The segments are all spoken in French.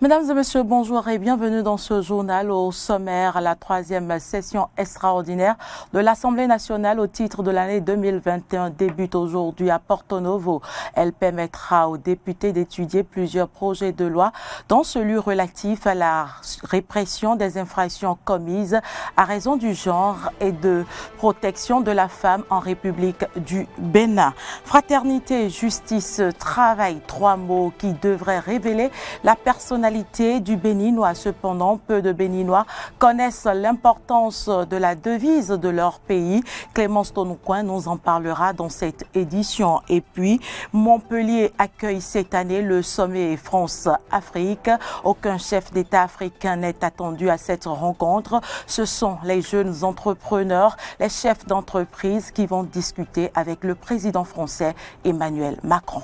Mesdames et messieurs, bonjour et bienvenue dans ce journal. Au sommaire, la troisième session extraordinaire de l'Assemblée nationale au titre de l'année 2021 débute aujourd'hui à Porto Novo. Elle permettra aux députés d'étudier plusieurs projets de loi, dont celui relatif à la répression des infractions commises à raison du genre et de protection de la femme en République du Bénin. Fraternité, justice, travail, trois mots qui devraient révéler la personnalité du Béninois. Cependant, peu de Béninois connaissent l'importance de la devise de leur pays. Clémence Tonoucoin nous en parlera dans cette édition. Et puis, Montpellier accueille cette année le sommet France-Afrique. Aucun chef d'État africain n'est attendu à cette rencontre. Ce sont les jeunes entrepreneurs, les chefs d'entreprise qui vont discuter avec le président français Emmanuel Macron.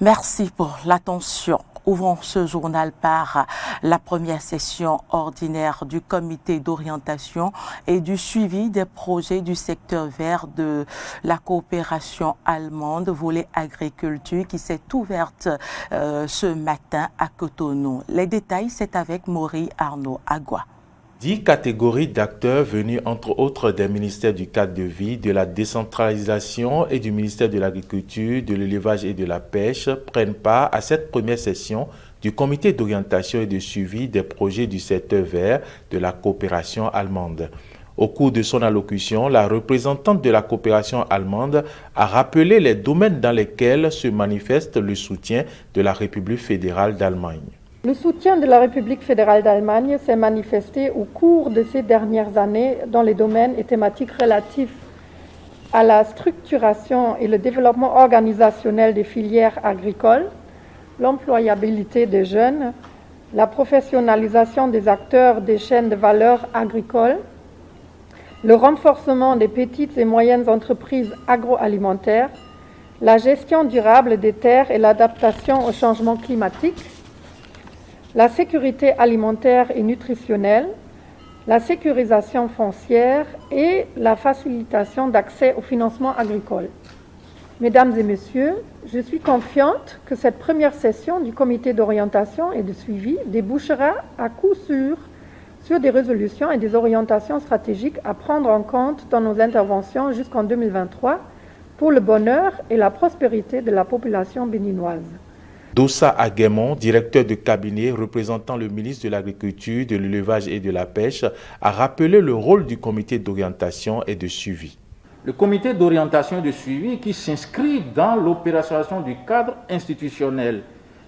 Merci pour l'attention. Ouvrons ce journal par la première session ordinaire du comité d'orientation et du suivi des projets du secteur vert de la coopération allemande, volet agriculture, qui s'est ouverte ce matin à Cotonou. Les détails, c'est avec Maury Arnaud Agua. 10 catégories d'acteurs venus entre autres des ministères du cadre de vie, de la décentralisation et du ministère de l'Agriculture, de l'élevage et de la pêche prennent part à cette première session du comité d'orientation et de suivi des projets du secteur vert de la coopération allemande. Au cours de son allocution, la représentante de la coopération allemande a rappelé les domaines dans lesquels se manifeste le soutien de la République fédérale d'Allemagne. Le soutien de la République fédérale d'Allemagne s'est manifesté au cours de ces dernières années dans les domaines et thématiques relatifs à la structuration et le développement organisationnel des filières agricoles, l'employabilité des jeunes, la professionnalisation des acteurs des chaînes de valeur agricoles, le renforcement des petites et moyennes entreprises agroalimentaires, la gestion durable des terres et l'adaptation au changement climatique, la sécurité alimentaire et nutritionnelle, la sécurisation foncière et la facilitation d'accès au financement agricole. Mesdames et messieurs, je suis confiante que cette première session du comité d'orientation et de suivi débouchera à coup sûr sur des résolutions et des orientations stratégiques à prendre en compte dans nos interventions jusqu'en 2023 pour le bonheur et la prospérité de la population béninoise. Dossa Aguemon, directeur de cabinet représentant le ministre de l'Agriculture, de l'Élevage et de la Pêche, a rappelé le rôle du comité d'orientation et de suivi. Le comité d'orientation et de suivi qui s'inscrit dans l'opérationnalisation du cadre institutionnel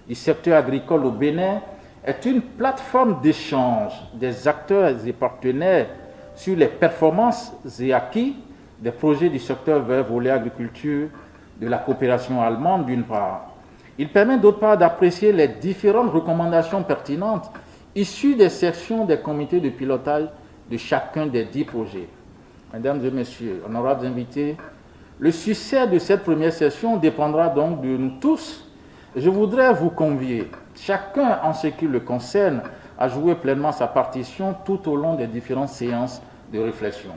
du secteur agricole au Bénin est une plateforme d'échange des acteurs et partenaires sur les performances et acquis des projets du secteur vert volet agriculture de la coopération allemande d'une part. Il permet d'autre part d'apprécier les différentes recommandations pertinentes issues des sections des comités de pilotage de chacun des 10 projets. Mesdames et messieurs, honorables invités, le succès de cette première session dépendra donc de nous tous. Je voudrais vous convier, chacun en ce qui le concerne, à jouer pleinement sa partition tout au long des différentes séances de réflexion.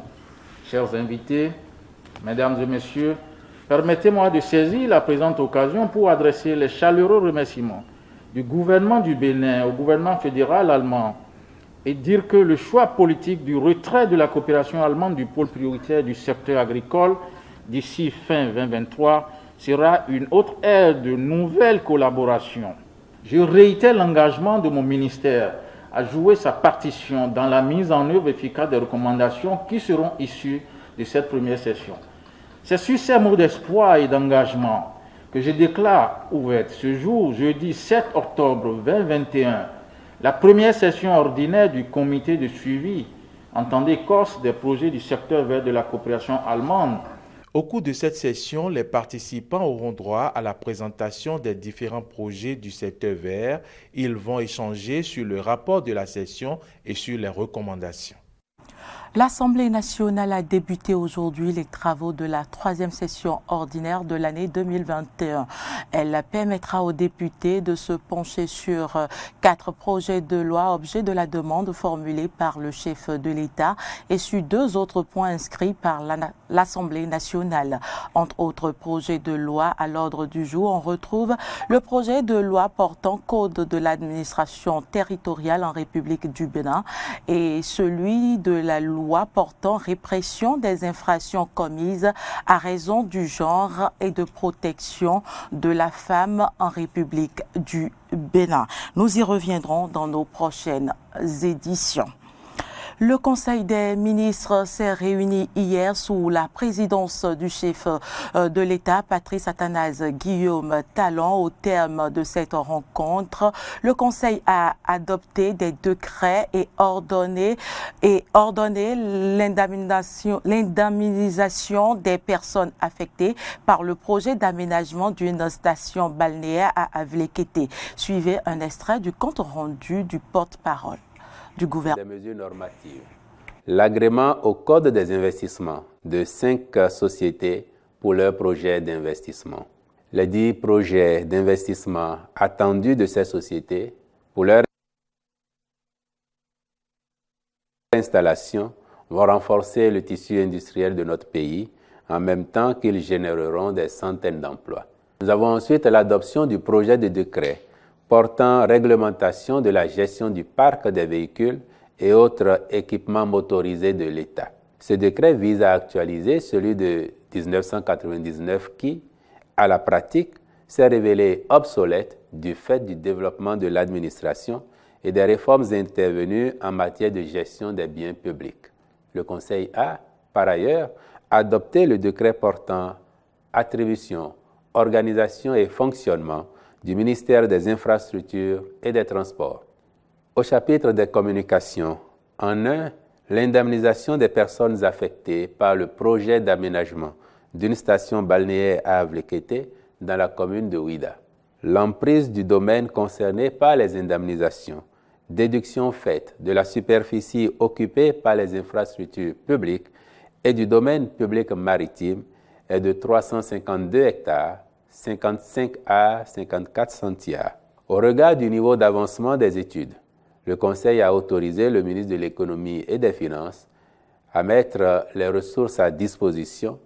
Chers invités, mesdames et messieurs, permettez-moi de saisir la présente occasion pour adresser les chaleureux remerciements du gouvernement du Bénin au gouvernement fédéral allemand et dire que le choix politique du retrait de la coopération allemande du pôle prioritaire du secteur agricole d'ici fin 2023 sera une autre ère de nouvelles collaborations. Je réitère l'engagement de mon ministère à jouer sa partition dans la mise en œuvre efficace des recommandations qui seront issues de cette première session. C'est sur ces mots d'espoir et d'engagement que je déclare ouverte ce jour, jeudi 7 octobre 2021, la première session ordinaire du comité de suivi, entendez Corse, des projets du secteur vert de la coopération allemande. Au cours de cette session, les participants auront droit à la présentation des différents projets du secteur vert. Ils vont échanger sur le rapport de la session et sur les recommandations. L'Assemblée nationale a débuté aujourd'hui les travaux de la troisième session ordinaire de l'année 2021. Elle permettra aux députés de se pencher sur 4 projets de loi objet de la demande formulée par le chef de l'État et sur 2 autres points inscrits par l'Assemblée nationale. Entre autres projets de loi à l'ordre du jour, on retrouve le projet de loi portant code de l'administration territoriale en République du Bénin et celui de la loi portant répression des infractions commises à raison du genre et de protection de la femme en République du Bénin. Nous y reviendrons dans nos prochaines éditions. Le Conseil des ministres s'est réuni hier sous la présidence du chef de l'État, Patrice Athanase Guillaume Talon. Au terme de cette rencontre, le Conseil a adopté des décrets et ordonné l'indemnisation des personnes affectées par le projet d'aménagement d'une station balnéaire à Avlékété. Suivez un extrait du compte rendu du porte-parole du gouvernement. Des mesures normatives. L'agrément au Code des investissements de 5 sociétés pour leurs projets d'investissement. Les 10 projets d'investissement attendus de ces sociétés pour leur installation vont renforcer le tissu industriel de notre pays en même temps qu'ils généreront des centaines d'emplois. Nous avons ensuite l'adoption du projet de décret portant réglementation de la gestion du parc des véhicules et autres équipements motorisés de l'État. Ce décret vise à actualiser celui de 1999 qui, à la pratique, s'est révélé obsolète du fait du développement de l'administration et des réformes intervenues en matière de gestion des biens publics. Le Conseil a, par ailleurs, adopté le décret portant attribution, organisation et fonctionnement du ministère des Infrastructures et des Transports. Au chapitre des communications, en 1, l'indemnisation des personnes affectées par le projet d'aménagement d'une station balnéaire à Avlékété dans la commune de Ouida. L'emprise du domaine concerné par les indemnisations, déduction faite de la superficie occupée par les infrastructures publiques et du domaine public maritime est de 352 hectares, 55 à 54 centiares. Au regard du niveau d'avancement des études, le Conseil a autorisé le ministre de l'Économie et des Finances à mettre les ressources à disposition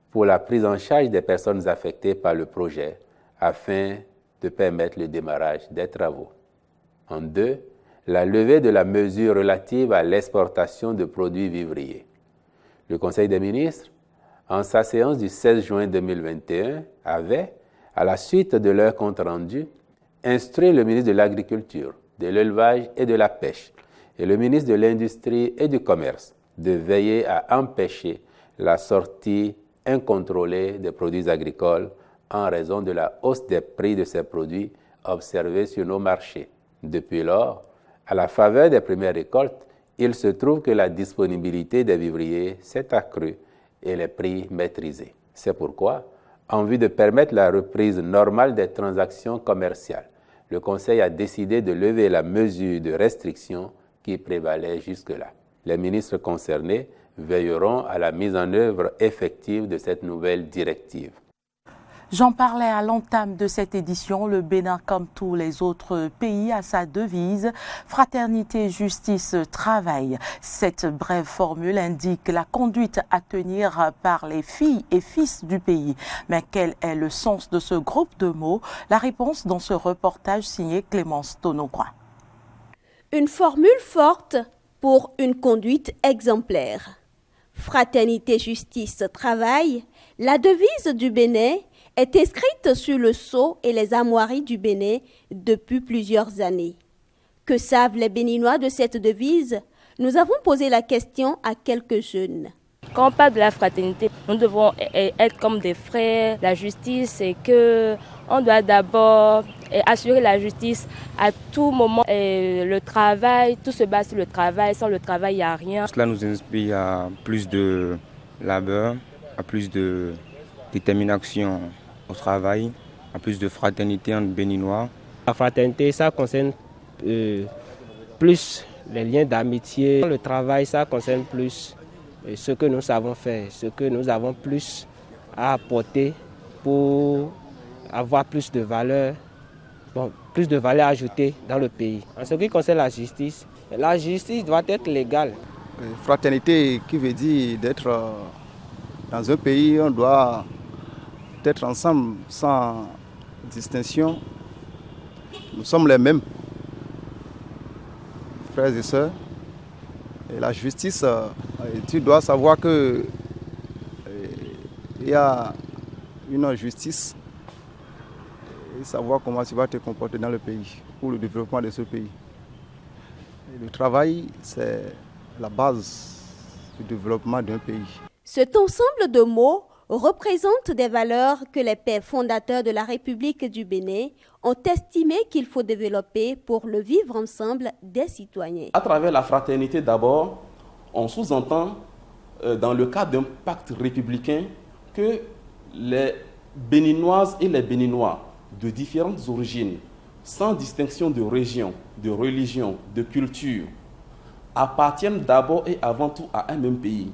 pour la prise en charge des personnes affectées par le projet afin de permettre le démarrage des travaux. En 2, la levée de la mesure relative à l'exportation de produits vivriers. Le Conseil des ministres, en sa séance du 16 juin 2021, avait, à la suite de leur compte-rendu, instruit le ministre de l'Agriculture, de l'Élevage et de la Pêche et le ministre de l'Industrie et du Commerce de veiller à empêcher la sortie incontrôlée des produits agricoles en raison de la hausse des prix de ces produits observés sur nos marchés. Depuis lors, à la faveur des premières récoltes, il se trouve que la disponibilité des vivriers s'est accrue et les prix maîtrisés. C'est pourquoi, en vue de permettre la reprise normale des transactions commerciales, le Conseil a décidé de lever la mesure de restriction qui prévalait jusque-là. Les ministres concernés veilleront à la mise en œuvre effective de cette nouvelle directive. J'en parlais à l'entame de cette édition. Le Bénin, comme tous les autres pays, a sa devise « Fraternité, justice, travail ». Cette brève formule indique la conduite à tenir par les filles et fils du pays. Mais quel est le sens de ce groupe de mots? La réponse dans ce reportage signé Clémence Tonoquin. Une formule forte pour une conduite exemplaire. Fraternité, justice, travail, la devise du Bénin est inscrite sur le sceau et les armoiries du Bénin depuis plusieurs années. Que savent les Béninois de cette devise? Nous avons posé la question à quelques jeunes. Quand on parle de la fraternité, nous devons être comme des frères. La justice, c'est que on doit d'abord assurer la justice à tout moment. Et le travail, tout se base sur le travail. Sans le travail, il n'y a rien. Cela nous inspire à plus de labeur, à plus de détermination au travail, à plus de fraternité entre Béninois. La fraternité, ça concerne plus les liens d'amitié. Le travail, ça concerne plus ce que nous savons faire, ce que nous avons plus à apporter pour avoir plus de valeur ajoutée dans le pays. En ce qui concerne la justice doit être légale. Fraternité qui veut dire d'être dans un pays, on doit être ensemble sans distinction. Nous sommes les mêmes, frères et sœurs. Et la justice, tu dois savoir que il y a une justice et savoir comment tu vas te comporter dans le pays pour le développement de ce pays. Et le travail, c'est la base du développement d'un pays. Cet ensemble de mots représente des valeurs que les pères fondateurs de la République du Bénin ont estimé qu'il faut développer pour le vivre ensemble des citoyens. À travers la fraternité d'abord, on sous-entend dans le cadre d'un pacte républicain que les Béninoises et les Béninois de différentes origines, sans distinction de région, de religion, de culture, appartiennent d'abord et avant tout à un même pays.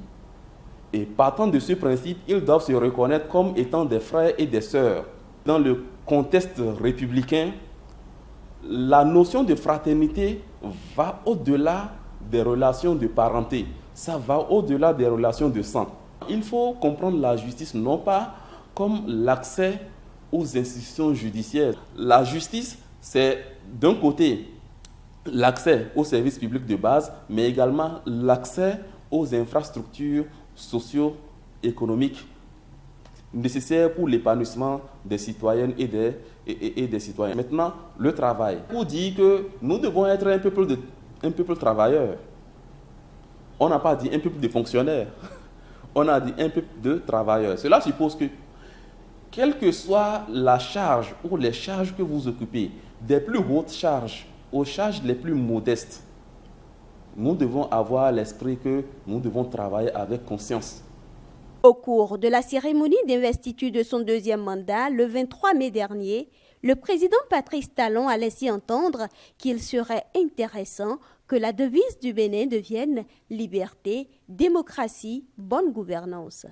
Et partant de ce principe, ils doivent se reconnaître comme étant des frères et des sœurs. Dans le contexte républicain, la notion de fraternité va au-delà des relations de parenté. Ça va au-delà des relations de sang. Il faut comprendre la justice non pas comme l'accès aux institutions judiciaires. La justice, c'est d'un côté l'accès aux services publics de base, mais également l'accès aux infrastructures socio-économiques nécessaires pour l'épanouissement des citoyennes et des citoyens. Maintenant, le travail. Pour dire que nous devons être un peuple travailleur. On n'a pas dit un peuple de fonctionnaires. On a dit un peuple de travailleurs. Cela suppose que, quelle que soit la charge ou les charges que vous occupez, des plus hautes charges aux charges les plus modestes, nous devons avoir l'esprit que nous devons travailler avec conscience. Au cours de la cérémonie d'investiture de son deuxième mandat, le 23 mai dernier, le président Patrice Talon a laissé entendre qu'il serait intéressant que la devise du Bénin devienne liberté, démocratie, bonne gouvernance.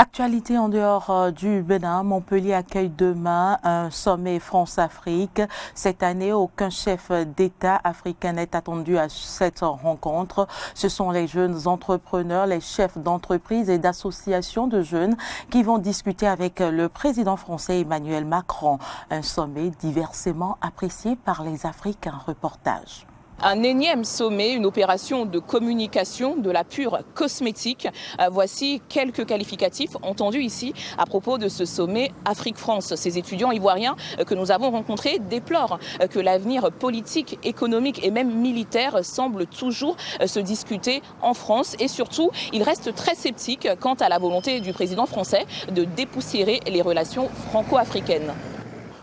Actualité en dehors du Bénin, Montpellier accueille demain un sommet France-Afrique. Cette année, aucun chef d'État africain n'est attendu à cette rencontre. Ce sont les jeunes entrepreneurs, les chefs d'entreprise et d'associations de jeunes qui vont discuter avec le président français Emmanuel Macron. Un sommet diversement apprécié par les Africains. Reportage. Un énième sommet, une opération de communication de la pure cosmétique. Voici quelques qualificatifs entendus ici à propos de ce sommet Afrique-France. Ces étudiants ivoiriens que nous avons rencontrés déplorent que l'avenir politique, économique et même militaire semble toujours se discuter en France. Et surtout, ils restent très sceptiques quant à la volonté du président français de dépoussiérer les relations franco-africaines.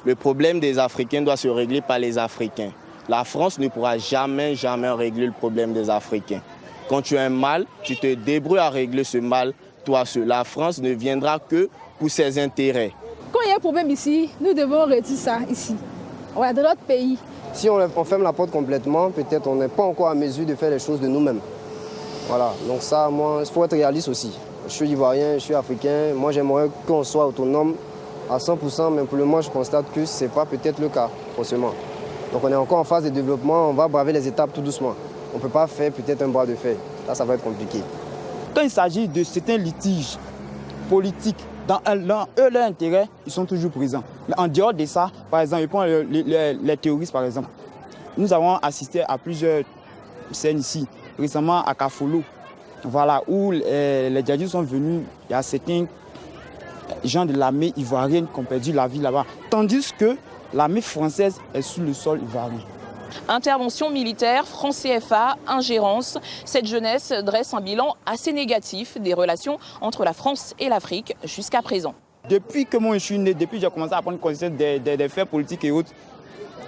Le problème des Africains doit se régler par les Africains. La France ne pourra jamais régler le problème des Africains. Quand tu as un mal, tu te débrouilles à régler ce mal, toi seul. La France ne viendra que pour ses intérêts. Quand il y a un problème ici, nous devons réduire ça ici, dans notre pays. Si on ferme la porte complètement, peut-être on n'est pas encore à mesure de faire les choses de nous-mêmes. Voilà, donc ça, moi, il faut être réaliste aussi. Je suis ivoirien, je suis africain, moi j'aimerais qu'on soit autonome à 100%, mais pour le moment je constate que ce n'est pas peut-être le cas, forcément. Donc on est encore en phase de développement, on va braver les étapes tout doucement. On ne peut pas faire peut-être un bras de fer. Là, ça va être compliqué. Quand il s'agit de certains litiges politiques, dans leur intérêt, ils sont toujours présents. Mais en dehors de ça, par exemple, je prends les terroristes, par exemple. Nous avons assisté à plusieurs scènes ici, récemment à Kafolo, voilà, où les djihadistes sont venus. Il y a certains gens de l'armée ivoirienne qui ont perdu la vie là-bas. Tandis que l'armée française est sur le sol ivoirien. Intervention militaire, franc CFA, ingérence. Cette jeunesse dresse un bilan assez négatif des relations entre la France et l'Afrique jusqu'à présent. Depuis que moi je suis né, depuis que j'ai commencé à prendre conscience des faits politiques et autres,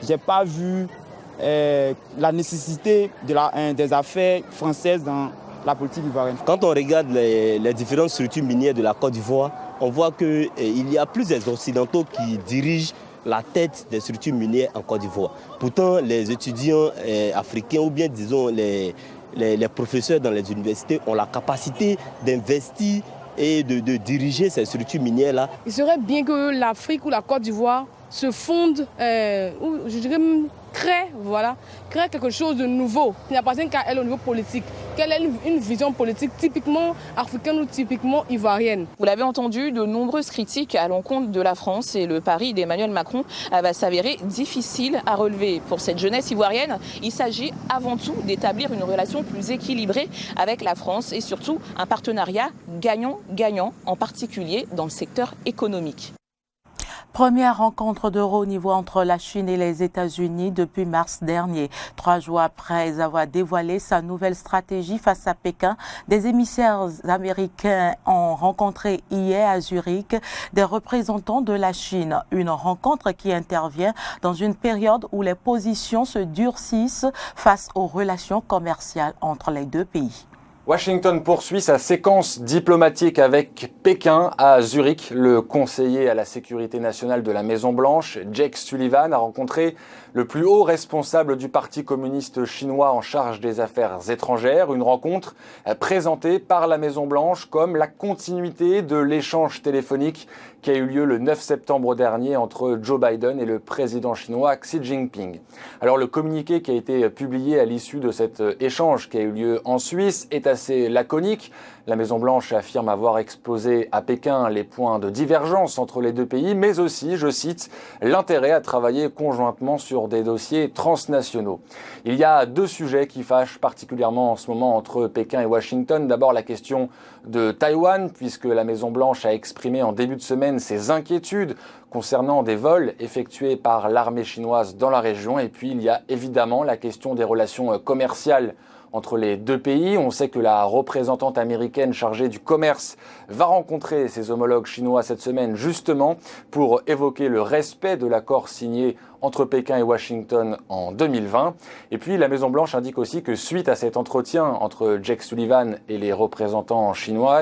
je n'ai pas vu la nécessité des affaires françaises dans la politique ivoirienne. Quand on regarde les différentes structures minières de la Côte d'Ivoire, on voit qu'il y a plusieurs Occidentaux qui dirigent la tête des structures minières en Côte d'Ivoire. Pourtant, les étudiants africains ou bien disons les les professeurs dans les universités ont la capacité d'investir et de diriger ces structures minières-là. Il serait bien que l'Afrique ou la Côte d'Ivoire se fondent, ou je dirais crée quelque chose de nouveau qui n'appartient qu'à elle au niveau politique, qu'elle ait une vision politique typiquement africaine ou typiquement ivoirienne. Vous l'avez entendu, de nombreuses critiques à l'encontre de la France et le pari d'Emmanuel Macron va s'avérer difficile à relever. Pour cette jeunesse ivoirienne, il s'agit avant tout d'établir une relation plus équilibrée avec la France et surtout un partenariat gagnant-gagnant, en particulier dans le secteur économique. Première rencontre de haut niveau entre la Chine et les États-Unis depuis mars dernier. 3 jours après avoir dévoilé sa nouvelle stratégie face à Pékin, des émissaires américains ont rencontré hier à Zurich des représentants de la Chine. Une rencontre qui intervient dans une période où les positions se durcissent face aux relations commerciales entre les deux pays. Washington poursuit sa séquence diplomatique avec Pékin à Zurich. Le conseiller à la sécurité nationale de la Maison-Blanche, Jake Sullivan, a rencontré le plus haut responsable du Parti communiste chinois en charge des affaires étrangères. Une rencontre présentée par la Maison-Blanche comme la continuité de l'échange téléphonique qui a eu lieu le 9 septembre dernier entre Joe Biden et le président chinois Xi Jinping. Alors le communiqué qui a été publié à l'issue de cet échange qui a eu lieu en Suisse est assez laconique. La Maison-Blanche affirme avoir exposé à Pékin les points de divergence entre les deux pays, mais aussi, je cite, l'intérêt à travailler conjointement sur des dossiers transnationaux. Il y a 2 sujets qui fâchent particulièrement en ce moment entre Pékin et Washington. D'abord la question de Taïwan, puisque la Maison-Blanche a exprimé en début de semaine ses inquiétudes concernant des vols effectués par l'armée chinoise dans la région. Et puis il y a évidemment la question des relations commerciales entre les deux pays. On sait que la représentante américaine chargée du commerce va rencontrer ses homologues chinois cette semaine justement pour évoquer le respect de l'accord signé entre Pékin et Washington en 2020. Et puis la Maison-Blanche indique aussi que suite à cet entretien entre Jake Sullivan et les représentants chinois,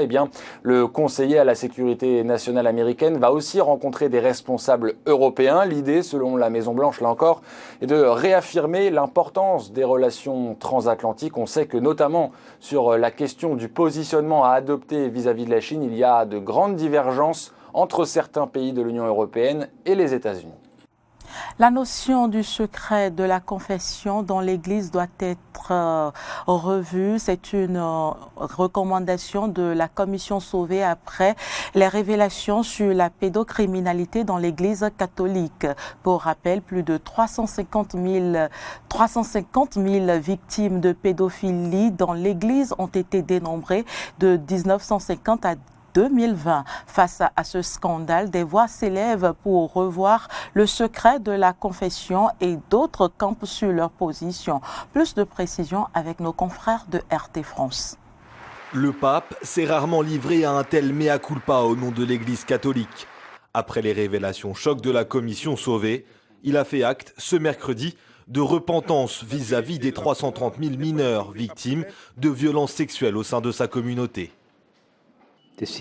le conseiller à la sécurité nationale américaine va aussi rencontrer des responsables européens. L'idée, selon la Maison-Blanche, là encore, est de réaffirmer l'importance des relations transatlantiques. On sait que notamment sur la question du positionnement à adopter vis-à-vis de la Chine, il y a de grandes divergences entre certains pays de l'Union européenne et les États-Unis. La notion du secret de la confession dans l'Église doit être revue. C'est une recommandation de la Commission Sauvé après les révélations sur la pédocriminalité dans l'Église catholique. Pour rappel, plus de 350 000 victimes de pédophilie dans l'Église ont été dénombrées de 1950 à 2020. Face à ce scandale, des voix s'élèvent pour revoir le secret de la confession et d'autres campent sur leur position. Plus de précisions avec nos confrères de RT France. Le pape s'est rarement livré à un tel mea culpa au nom de l'Église catholique. Après les révélations chocs de la Commission Sauvé, il a fait acte ce mercredi de repentance vis-à-vis des 330 000 mineurs victimes de violences sexuelles au sein de sa communauté. Je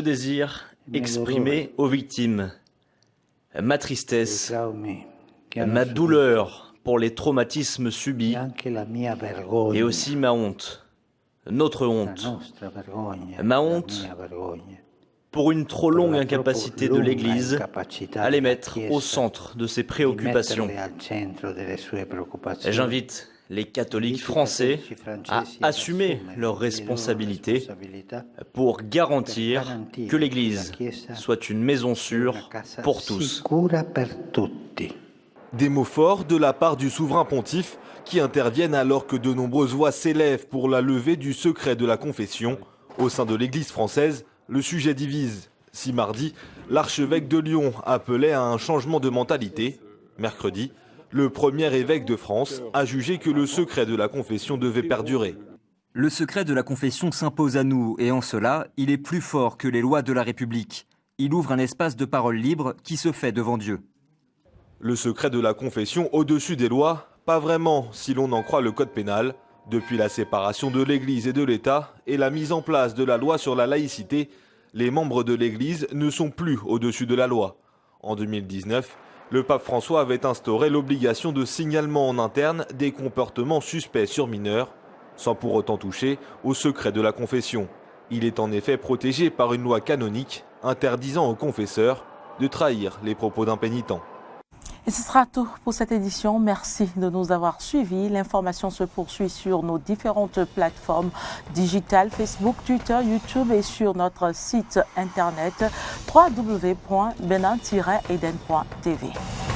désire exprimer aux victimes ma tristesse, ma douleur pour les traumatismes subis et aussi ma honte, notre honte, ma honte pour une trop longue incapacité de l'Église à les mettre au centre de ses préoccupations. J'invite les catholiques français à assumer leurs responsabilités pour garantir que l'Église soit une maison sûre pour tous. Des mots forts de la part du souverain pontife qui interviennent alors que de nombreuses voix s'élèvent pour la levée du secret de la confession. Au sein de l'Église française, le sujet divise. Si mardi, l'archevêque de Lyon appelait à un changement de mentalité, mercredi, le premier évêque de France a jugé que le secret de la confession devait perdurer. Le secret de la confession s'impose à nous et en cela, il est plus fort que les lois de la République. Il ouvre un espace de parole libre qui se fait devant Dieu. Le secret de la confession au-dessus des lois, pas vraiment si l'on en croit le code pénal. Depuis la séparation de l'Église et de l'État et la mise en place de la loi sur la laïcité, les membres de l'Église ne sont plus au-dessus de la loi. En 2019, Le pape François avait instauré l'obligation de signalement en interne des comportements suspects sur mineurs, sans pour autant toucher au secret de la confession. Il est en effet protégé par une loi canonique interdisant aux confesseurs de trahir les propos d'un pénitent. Et ce sera tout pour cette édition. Merci de nous avoir suivis. L'information se poursuit sur nos différentes plateformes digitales, Facebook, Twitter, YouTube et sur notre site internet www.benin-eden.tv.